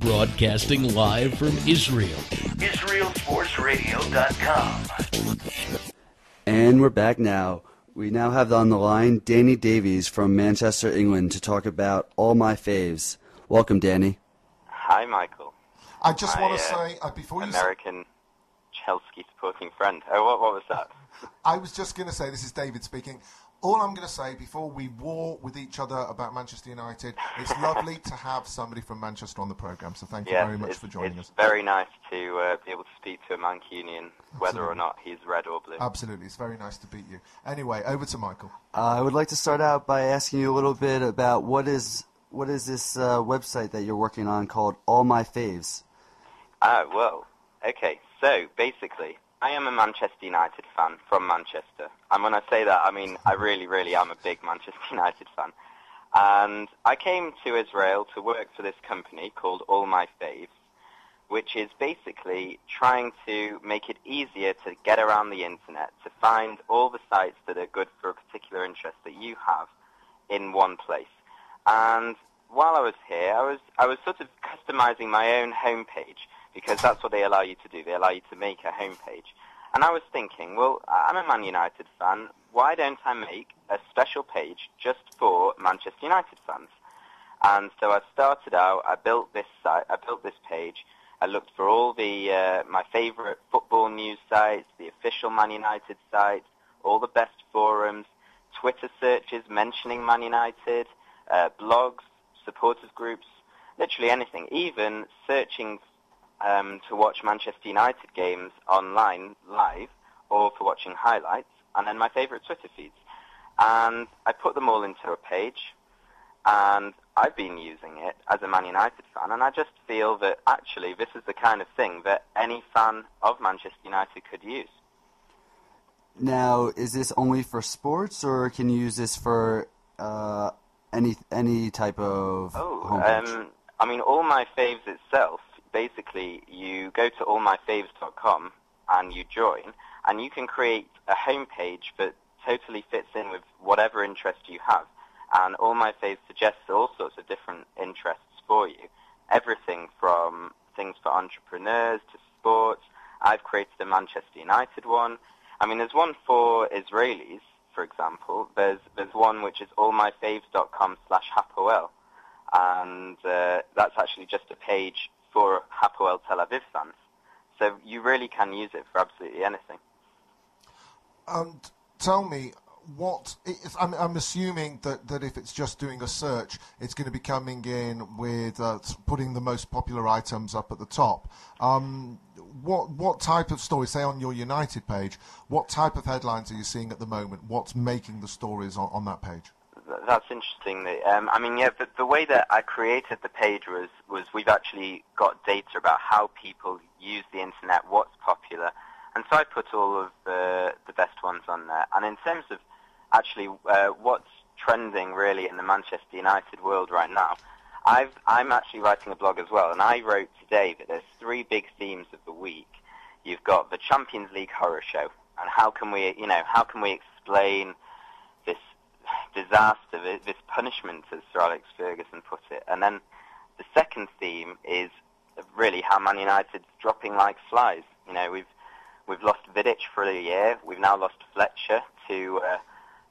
Broadcasting live from Israel. IsraelSportsRadio.com. And we're back now. We now have on the line Danny Davies from Manchester, England, to talk about All My Faves. Welcome, Danny. Hi, Michael. I just want to say, before you American Chelsea supporting friend. Oh, what was that? I was just going to say, this is David speaking. All I'm going to say, before we war with each other about Manchester United, it's lovely to have somebody from Manchester on the programme, so thank you very much for joining us. It's very nice to be able to speak to a Mancunian, whether or not he's red or blue. Absolutely, it's very nice to beat you. Anyway, over to Michael. I would like to start out by asking you a little bit about what is this website that you're working on called All My Faves? Well, okay, so basically, I am a Manchester United fan from Manchester. And when I say that, I mean I really, really am a big Manchester United fan. And I came to Israel to work for this company called All My Faves, which is basically trying to make it easier to get around the internet, to find all the sites that are good for a particular interest that you have in one place. And while I was here, I was sort of customizing my own homepage, because that's what they allow you to do. They allow you to make a homepage. And I was thinking, well, I'm a Man United fan. Why don't I make a special page just for Manchester United fans? And so I started out, I built this site, I built this page. I looked for all the my favorite football news sites, the official Man United sites, all the best forums, Twitter searches mentioning Man United, blogs, supporters groups, literally anything, even searching to watch Manchester United games online live or for watching highlights, and then my favourite Twitter feeds. And I put them all into a page, and I've been using it as a Man United fan, and I just feel that actually this is the kind of thing that any fan of Manchester United could use. Now, is this only for sports, or can you use this for any type of homepage? I mean, All My Faves itself, basically, you go to allmyfaves.com and you join, and you can create a homepage that totally fits in with whatever interest you have. And All My Faves suggests all sorts of different interests for you. Everything from things for entrepreneurs to sports. I've created a Manchester United one. I mean, there's one for Israelis, for example. There's one which is allmyfaves.com/Hapoel. And that's actually just a page for Hapoel Tel Aviv fans. So you really can use it for absolutely anything. Tell me, I'm assuming that if it's just doing a search, it's going to be coming in with putting the most popular items up at the top. What type of stories, say on your United page, what type of headlines are you seeing at the moment? What's making the stories on that page? That's interesting. I mean, yeah, the way that I created the page was we've actually got data about how people use the internet, what's popular, and so I put all of the best ones on there. And in terms of actually what's trending really in the Manchester United world right now, I'm actually writing a blog as well, and I wrote today that there's three big themes of the week. You've got the Champions League horror show, and how can we explain this disaster, this punishment, as Sir Alex Ferguson put it. And then the second theme is really how Man United's dropping like flies. You know, we've lost Vidic for a year. We've now lost Fletcher to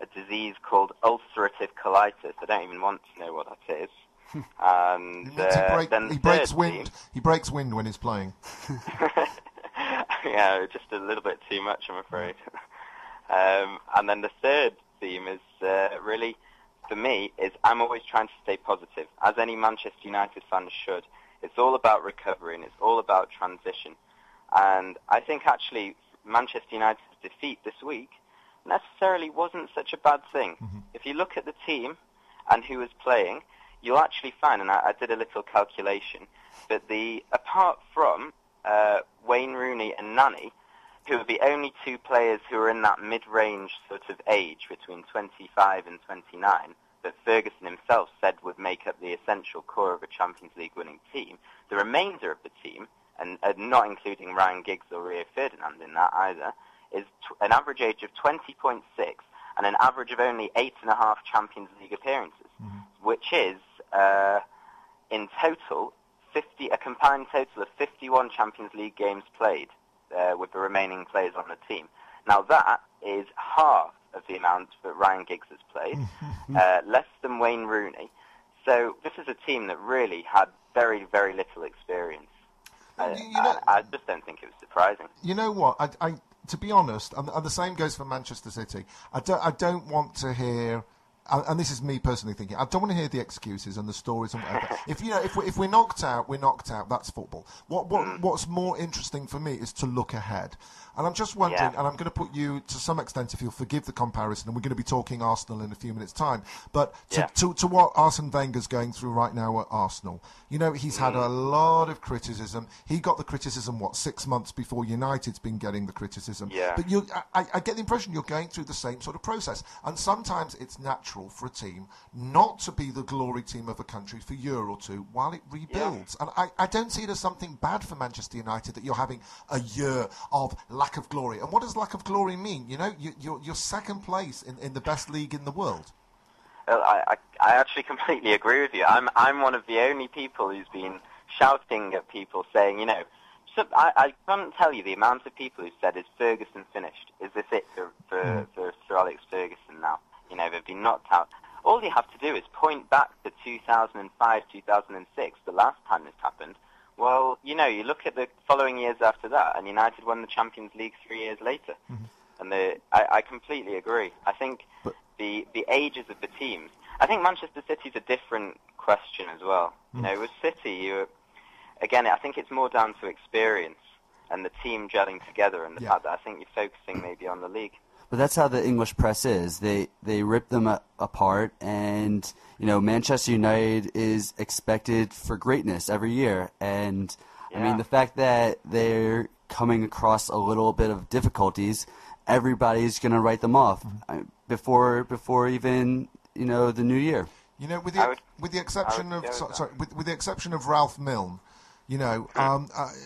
a disease called ulcerative colitis. I don't even want to know what that is. And he breaks wind. He breaks wind when he's playing. Yeah, just a little bit too much, I'm afraid. And then the third theme is really, for me, is I'm always trying to stay positive, as any Manchester United fan should. It's all about recovery and it's all about transition. And I think actually Manchester United's defeat this week necessarily wasn't such a bad thing. Mm-hmm. If you look at the team and who was playing, you'll actually find, and I did a little calculation, that apart from Wayne Rooney and Nani, who are the only two players who are in that mid-range sort of age between 25 and 29 that Ferguson himself said would make up the essential core of a Champions League winning team, the remainder of the team, and not including Ryan Giggs or Rio Ferdinand in that either, is an average age of 20.6 and an average of only 8.5 Champions League appearances, mm-hmm. which is, in total, a combined total of 51 Champions League games played with the remaining players on the team. Now that is half of the amount that Ryan Giggs has played, less than Wayne Rooney. So this is a team that really had very, very little experience. I just don't think it was surprising. You know what? I to be honest, and the same goes for Manchester City. I don't want to hear. And this is me personally thinking. I don't want to hear the excuses and the stories and whatever. If we're knocked out, we're knocked out. That's football. What's more interesting for me is to look ahead. And I'm just wondering, and I'm going to put you to some extent, if you'll forgive the comparison, and we're going to be talking Arsenal in a few minutes' time. But to what Arsene Wenger's going through right now at Arsenal, he's had a lot of criticism. He got the criticism 6 months before United's been getting the criticism. Yeah. But I get the impression you're going through the same sort of process. And sometimes it's natural for a team not to be the glory team of a country for a year or two while it rebuilds. And I don't see it as something bad for Manchester United that you're having a year of lack of glory. And what does lack of glory mean? You're second place in the best league in the world. Well, I actually completely agree with you. I'm one of the only people who's been shouting at people saying, I can't tell you the amount of people who said, "Is Ferguson finished? Is this it for Sir Alex Ferguson now?" They've been knocked out. All you have to do is point back to 2005, 2006, the last time this happened. Well, you look at the following years after that, and United won the Champions League 3 years later. Mm-hmm. And I completely agree. I think the ages of the teams. I think Manchester City's a different question as well. With City, I think it's more down to experience and the team gelling together, and the fact that I think you're focusing maybe on the league. But that's how the English press is. They rip them apart, and Manchester United is expected for greatness every year. And I mean, the fact that they're coming across a little bit of difficulties, everybody's going to write them off before even the new year. With the exception of Ralph Milne.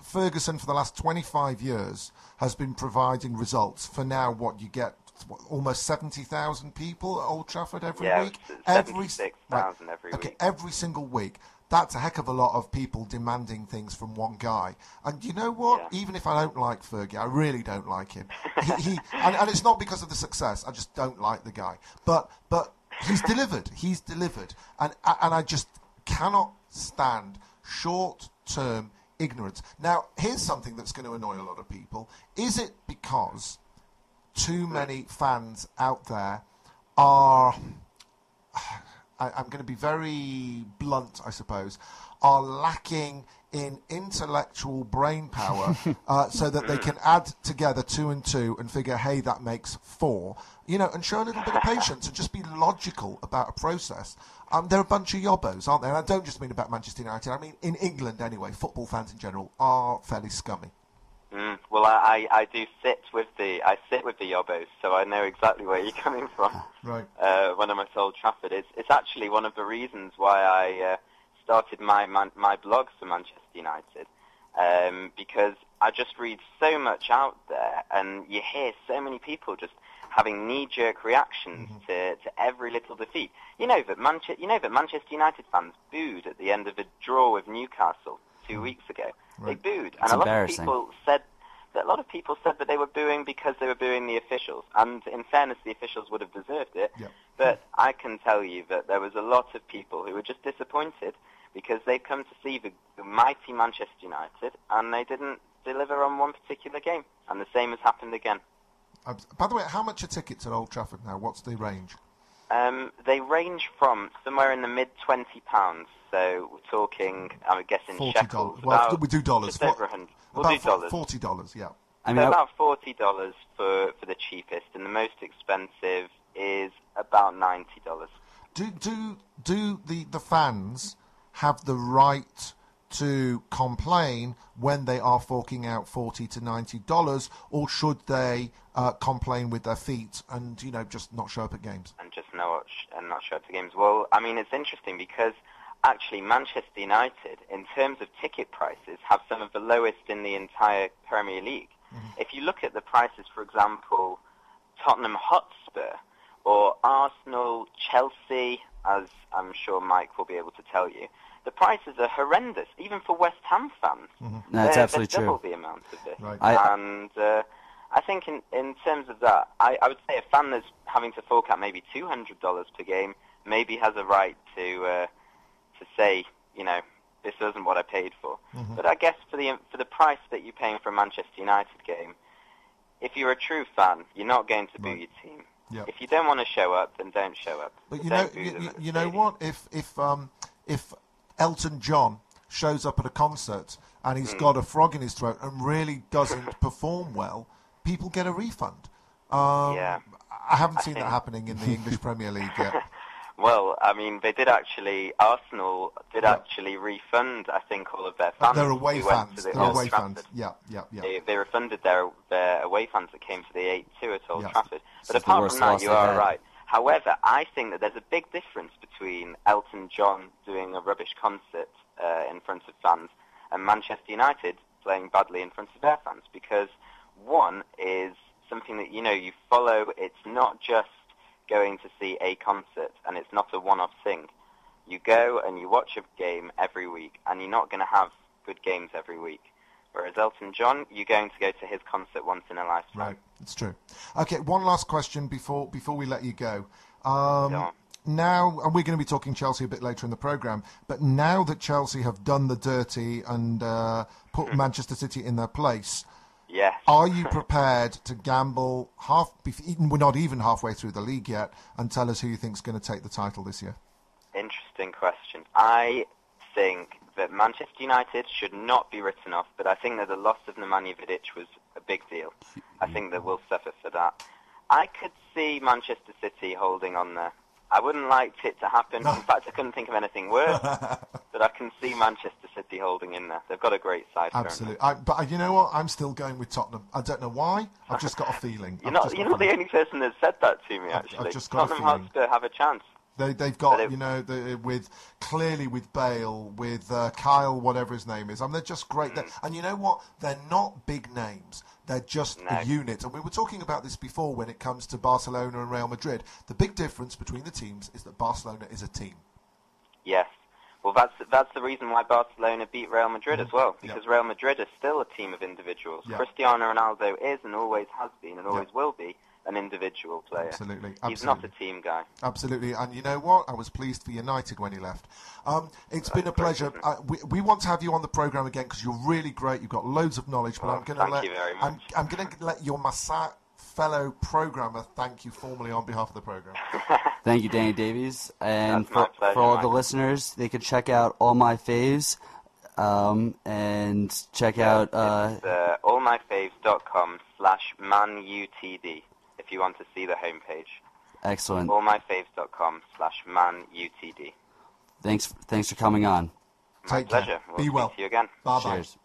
Ferguson for the last 25 years has been providing results. For now, you get almost 70,000 people at Old Trafford every week. 76,000 every week. Every single week. That's a heck of a lot of people demanding things from one guy. And you know what? Yeah. Even if I don't like Fergie, I really don't like him. And it's not because of the success. I just don't like the guy. But he's delivered. He's delivered. And I just cannot stand short-term ignorance. Now, here's something that's going to annoy a lot of people. Is it because too many fans out there are, I'm going to be very blunt, I suppose, are lacking in intellectual brain power so that they can add together 2 and 2 and figure, hey, that makes 4, and show a little bit of patience and just be logical about a process. They're a bunch of yobbos, aren't they? And I don't just mean about Manchester United. I mean, in England anyway, football fans in general are fairly scummy. Well, I sit with the yobbos, so I know exactly where you're coming from. Right. When I'm at Old Trafford, it's actually one of the reasons why I started my blog for Manchester United, because I just read so much out there, and you hear so many people just having knee-jerk reactions to every little defeat. That Manchester United fans booed at the end of a draw with Newcastle 2 weeks ago. Right. They booed, and a lot of people said that they were booing because they were booing the officials. And in fairness, the officials would have deserved it. Yep. But I can tell you that there was a lot of people who were just disappointed because they'd come to see the mighty Manchester United, and they didn't deliver on one particular game. And the same has happened again. By the way, how much are tickets at Old Trafford now? What's the range? They range from somewhere in the mid-£20. So we're talking, I'm guessing, $40. shekels. Well, we do dollars. Just over $100. We'll do dollars. $40, yeah. About $40 for the cheapest, and the most expensive is about $90. Do the fans have the right to complain when they are forking out $40 to $90, or should they complain with their feet and just not show up at games? And just not show up at games. Well, I mean, it's interesting because actually Manchester United, in terms of ticket prices, have some of the lowest in the entire Premier League. Mm-hmm. If you look at the prices, for example, Tottenham Hotspur or Arsenal, Chelsea, as I'm sure Mike will be able to tell you, the prices are horrendous, even for West Ham fans. That's absolutely they're true. double the amount of this. Right. And I think in terms of that, I would say a fan that's having to fork out maybe $200 per game maybe has a right to say, this isn't what I paid for. But I guess for the price that you're paying for a Manchester United game, if you're a true fan, you're not going to boo your team. Yep. If you don't want to show up, then don't show up. But you know what? If Elton John shows up at a concert and he's got a frog in his throat and really doesn't perform well, people get a refund. I haven't seen that happening in the English Premier League yet. Well, I mean, Arsenal did actually refund, I think, all of their fans. Their away fans. Yeah. They refunded their away fans that came to the 8-2 at Old Trafford. But It's the apart worst from that, loss you they are had. right. However, I think that there's a big difference between Elton John doing a rubbish concert in front of fans and Manchester United playing badly in front of their fans, because one is something that you follow. It's not just going to see a concert, and it's not a one-off thing. You go and you watch a game every week, and you're not going to have good games every week. Whereas Elton John, you're going to go to his concert once in a lifetime. Right, it's true. Okay, one last question before we let you go. Go on. Now, and we're going to be talking Chelsea a bit later in the programme, but now that Chelsea have done the dirty and put Manchester City in their place, Yes. are you prepared to gamble we're not even halfway through the league yet, and tell us who you think is going to take the title this year? Interesting question. I think that Manchester United should not be written off, but I think that the loss of Nemanja Vidic was a big deal. I think that we'll suffer for that. I could see Manchester City holding on there. I wouldn't like it to happen. In fact, I couldn't think of anything worse. But I can see Manchester City holding in there. They've got a great side. Absolutely. But you know what? I'm still going with Tottenham. I don't know why. I've just got a feeling. You're not the only person that said that to me, actually. I've just got a Tottenham feeling. Hotspur have a chance. They've got, with Bale, with Kyle, whatever his name is. I mean, they're just great. And you know what? They're not big names. They're just a unit. And we were talking about this before when it comes to Barcelona and Real Madrid. The big difference between the teams is that Barcelona is a team. Yes. Well, that's the reason why Barcelona beat Real Madrid as well, because Real Madrid is still a team of individuals. Cristiano Ronaldo is and always has been and always will be an individual player. Absolutely. He's not a team guy. Absolutely. And you know what? I was pleased for United when he left. It's been a pleasure. We want to have you on the programme again because you're really great. You've got loads of knowledge. But I'm going to let your fellow programmer thank you formally on behalf of the programme. Thank you, Danny Davies. And That's my pleasure, for all the Michael. listeners, they could check out All My Faves and check out... allmyfaves.com/manutd if you want to see the homepage. Excellent. allmyfaves.com/manutd. Thanks for coming on. My Take care. pleasure. We'll Be speak well. to you again. Bye-bye. Cheers.